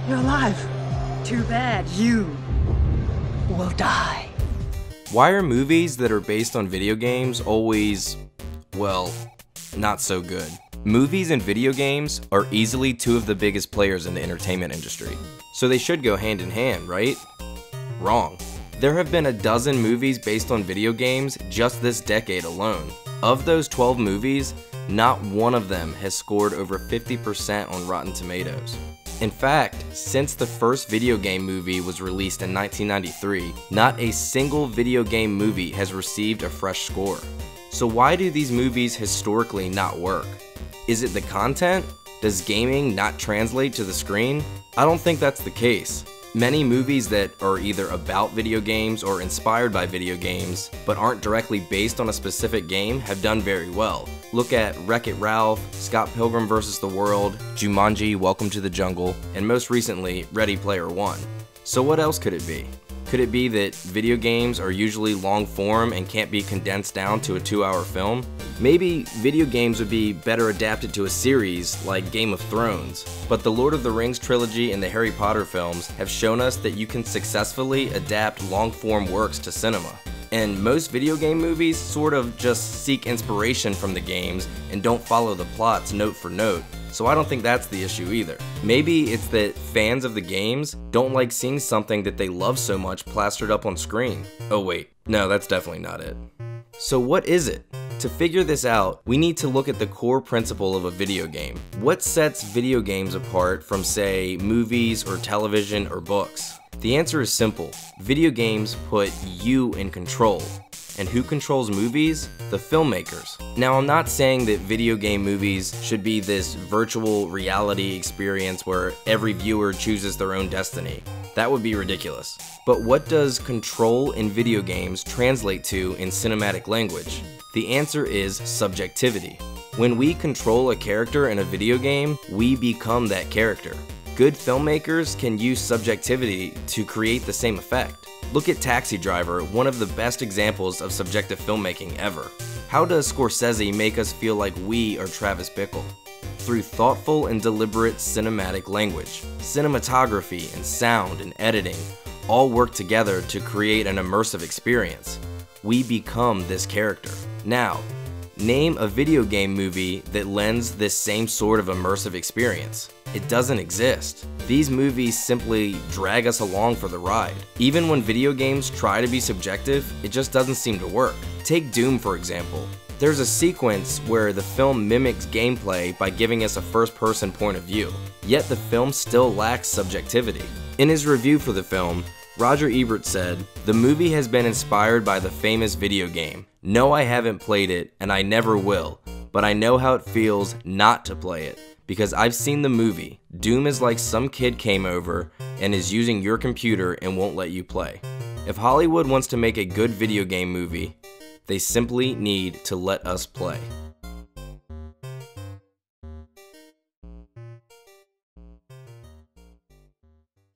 You're alive. Too bad you will die. Why are movies that are based on video games always, well, not so good? Movies and video games are easily two of the biggest players in the entertainment industry, so they should go hand in hand, right? Wrong. There have been a dozen movies based on video games just this decade alone. Of those 12 movies, not one of them has scored over 50% on Rotten Tomatoes. In fact, since the first video game movie was released in 1993, not a single video game movie has received a fresh score. So why do these movies historically not work? Is it the content? Does gaming not translate to the screen? I don't think that's the case. Many movies that are either about video games or inspired by video games, but aren't directly based on a specific game, have done very well. Look at Wreck-It Ralph, Scott Pilgrim vs. the World, Jumanji: Welcome to the Jungle, and most recently, Ready Player One. So what else could it be? Could it be that video games are usually long form and can't be condensed down to a 2-hour film? Maybe video games would be better adapted to a series like Game of Thrones, but the Lord of the Rings trilogy and the Harry Potter films have shown us that you can successfully adapt long form works to cinema. And most video game movies sort of just seek inspiration from the games and don't follow the plots note for note, so I don't think that's the issue either. Maybe it's that fans of the games don't like seeing something that they love so much plastered up on screen. Oh wait, no, that's definitely not it. So what is it? To figure this out, we need to look at the core principle of a video game. What sets video games apart from, say, movies or television or books? The answer is simple. Video games put you in control. And who controls movies? The filmmakers. Now, I'm not saying that video game movies should be this virtual reality experience where every viewer chooses their own destiny. That would be ridiculous. But what does control in video games translate to in cinematic language? The answer is subjectivity. When we control a character in a video game, we become that character. Good filmmakers can use subjectivity to create the same effect. Look at Taxi Driver, one of the best examples of subjective filmmaking ever. How does Scorsese make us feel like we are Travis Bickle? Through thoughtful and deliberate cinematic language. Cinematography and sound and editing all work together to create an immersive experience. We become this character. Now, name a video game movie that lends this same sort of immersive experience. It doesn't exist. These movies simply drag us along for the ride. Even when video games try to be subjective, it just doesn't seem to work. Take Doom, for example. There's a sequence where the film mimics gameplay by giving us a first-person point of view, yet the film still lacks subjectivity. In his review for the film, Roger Ebert said, "The movie has been inspired by the famous video game. No, I haven't played it, and I never will, but I know how it feels not to play it, because I've seen the movie. Doom is like some kid came over and is using your computer and won't let you play." If Hollywood wants to make a good video game movie, they simply need to let us play.